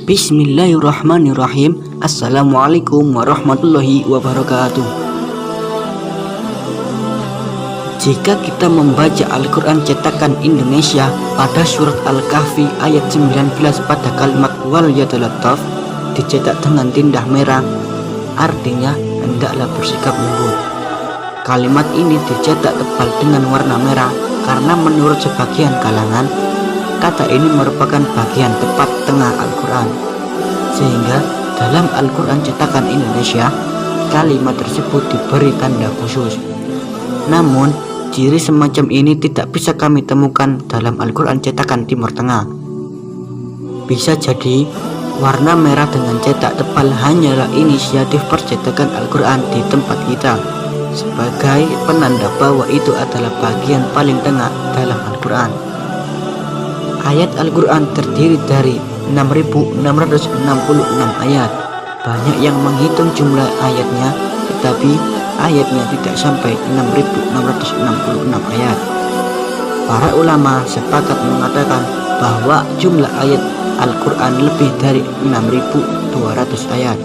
Bismillahirrahmanirrahim. Assalamualaikum warahmatullahi wabarakatuh. Jika kita membaca Al-Quran cetakan Indonesia pada surat Al-Kahfi ayat 19 pada kalimat wal yatalattaf dicetak dengan tinta merah, artinya hendaklah bersikap lembut. Kalimat ini dicetak tebal dengan warna merah karena menurut sebagian kalangan kata ini merupakan bagian tepat tengah Al-Quran, sehingga dalam Al-Quran cetakan Indonesia kalimat tersebut diberi tanda khusus. Namun ciri semacam ini tidak bisa kami temukan dalam Al-Quran cetakan Timur Tengah. Bisa jadi warna merah dengan cetak tebal hanyalah inisiatif percetakan Al-Quran di tempat kita, sebagai penanda bahwa itu adalah bagian paling tengah dalam Al-Quran. Ayat Al-Quran terdiri dari 6.666 ayat. Banyak yang menghitung jumlah ayatnya, tetapi ayatnya tidak sampai 6.666 ayat. Para ulama sepakat mengatakan bahwa jumlah ayat Al-Quran lebih dari 6.200 ayat.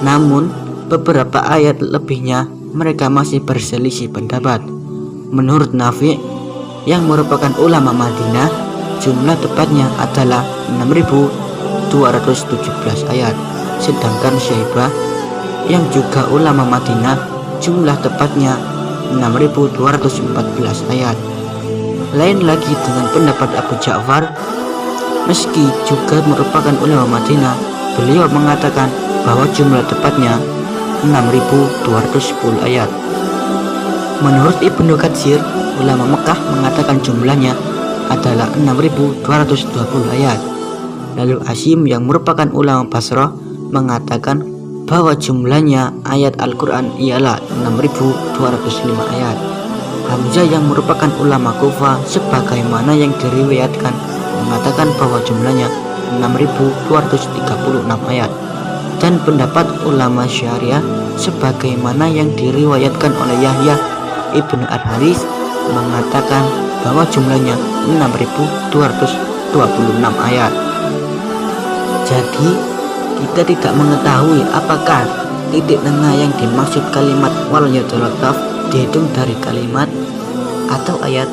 Namun beberapa ayat lebihnya mereka masih berselisih pendapat. Menurut Nafi' yang merupakan ulama Madinah, jumlah tepatnya adalah 6.217 ayat. Sedangkan Syaibah yang juga ulama Madinah, jumlah tepatnya 6.214 ayat. Lain lagi dengan pendapat Abu Ja'far, meski juga merupakan ulama Madinah, beliau mengatakan bahwa jumlah tepatnya 6.210 ayat. Menurut Ibnu Katsir, ulama Mekah mengatakan jumlahnya adalah 6.220 ayat. Lalu Asyim yang merupakan ulama Basrah mengatakan bahwa jumlahnya ayat Al-Quran ialah 6.205 ayat. Hamzah yang merupakan ulama Kufah sebagaimana yang diriwayatkan mengatakan bahwa jumlahnya 6.236 ayat. Dan pendapat ulama Syariah sebagaimana yang diriwayatkan oleh Yahya Ibnu Al-Haris mengatakan bahwa jumlahnya 6.226 ayat. Jadi kita tidak mengetahui apakah titik tengah yang dimaksud kalimat wal yatalattaf dihitung dari kalimat atau ayat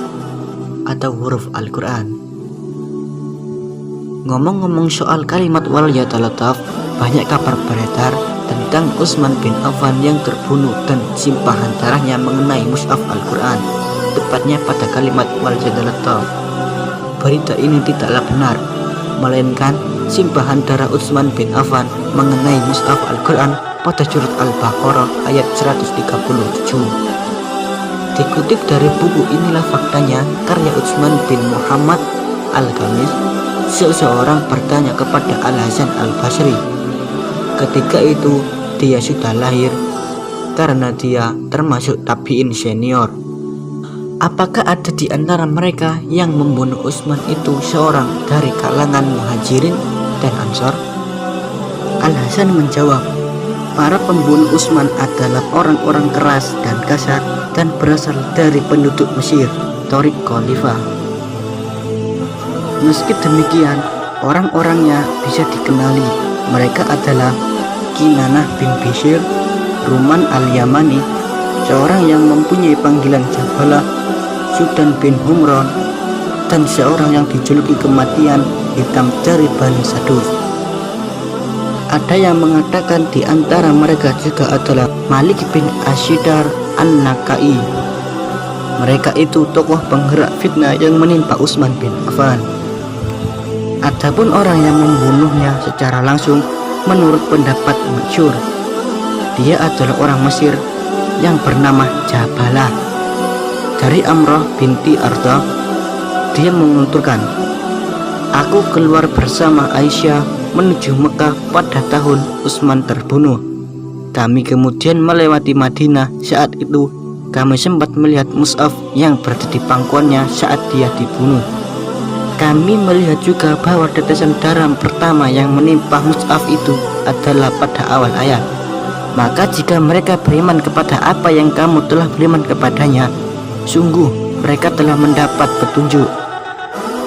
atau huruf Al-Quran. Ngomong-ngomong soal kalimat wal yatalattaf, banyak kabar beredar tentang Utsman bin Affan yang terbunuh dan simpahan darahnya mengenai mushaf Al-Quran, tepatnya pada kalimat wal yatalattaf. Berita ini tidaklah benar, melainkan simpahan darah Utsman bin Affan mengenai mushaf Al-Quran pada surat Al-Baqarah ayat 137. Dikutip dari buku Inilah Faktanya karya Utsman bin Muhammad Al-Khamis, seseorang bertanya kepada Al-Hasan Al-Basri. Ketika itu dia sudah lahir karena dia termasuk tabi'in senior. Apakah ada di antara mereka yang membunuh Utsman itu seorang dari kalangan Muhajirin dan Ansor? Al-Hasan menjawab, para pembunuh Utsman adalah orang-orang keras dan kasar dan berasal dari penduduk Mesir, Torik Khalifah. Meski demikian, orang-orangnya bisa dikenali. Mereka adalah Kinanah bin Bishr, Ruman al-Yamani, seorang yang mempunyai panggilan Jabalah, Sudan bin Humron, dan seorang yang dijuluki kematian hitam dari Bani Sadus. Ada yang mengatakan di antara mereka juga adalah Malik bin Asyidar An-Nakai. Mereka itu tokoh penggerak fitnah yang menimpa Utsman bin Affan. Adapun orang yang membunuhnya secara langsung, menurut pendapat masyhur, dia adalah orang Mesir yang bernama Jabalah. Dari Amrah binti Arta, dia menuturkan, aku keluar bersama Aisyah menuju Mekah pada tahun Utsman terbunuh. Kami kemudian melewati Madinah. Saat itu kami sempat melihat mushaf yang berada di pangkuannya saat dia dibunuh. Kami melihat juga bahwa tetesan darah pertama yang menimpa mushaf itu adalah pada awal ayat. Maka jika mereka beriman kepada apa yang kamu telah beriman kepadanya, sungguh mereka telah mendapat petunjuk.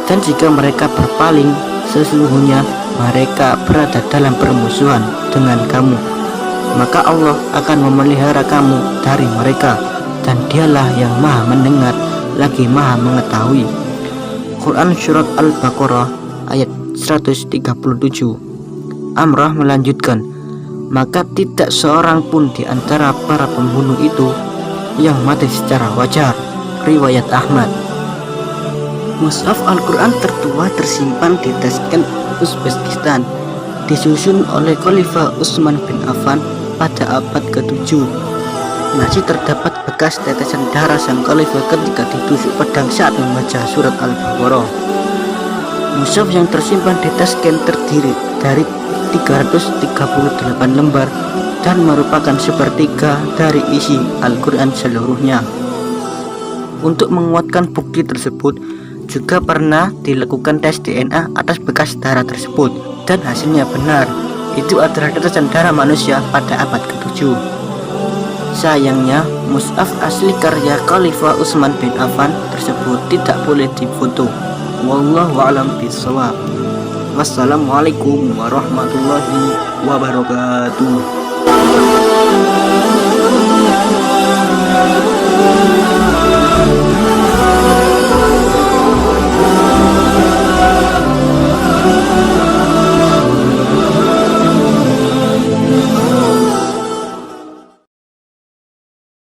Dan jika mereka berpaling, sesungguhnya mereka berada dalam permusuhan dengan kamu, maka Allah akan memelihara kamu dari mereka, dan dialah yang maha mendengar lagi maha mengetahui. Quran Surat Al-Baqarah ayat 137. Amrah melanjutkan, maka tidak seorang pun di antara para pembunuh itu yang mati secara wajar. Riwayat Ahmad. Mushaf Al-Quran tertua tersimpan di Tashkent, Uzbekistan, disusun oleh Khalifah Utsman bin Affan pada abad ke-7. Masih terdapat bekas tetesan darah sang khalifah ketika ditusuk pedang saat membaca surat Al-Baqarah. Mushaf yang tersimpan di Tashkent terdiri dari 338 lembar dan merupakan sepertiga dari isi Al-Quran seluruhnya. Untuk menguatkan bukti tersebut, juga pernah dilakukan tes DNA atas bekas darah tersebut, dan hasilnya benar, itu adalah tetesan darah manusia pada abad ke-7. Sayangnya, mushaf asli karya Khalifah Utsman bin Affan tersebut tidak boleh difoto. Wallahu a'lam bishawab. Wassalamualaikum warahmatullahi wabarakatuh.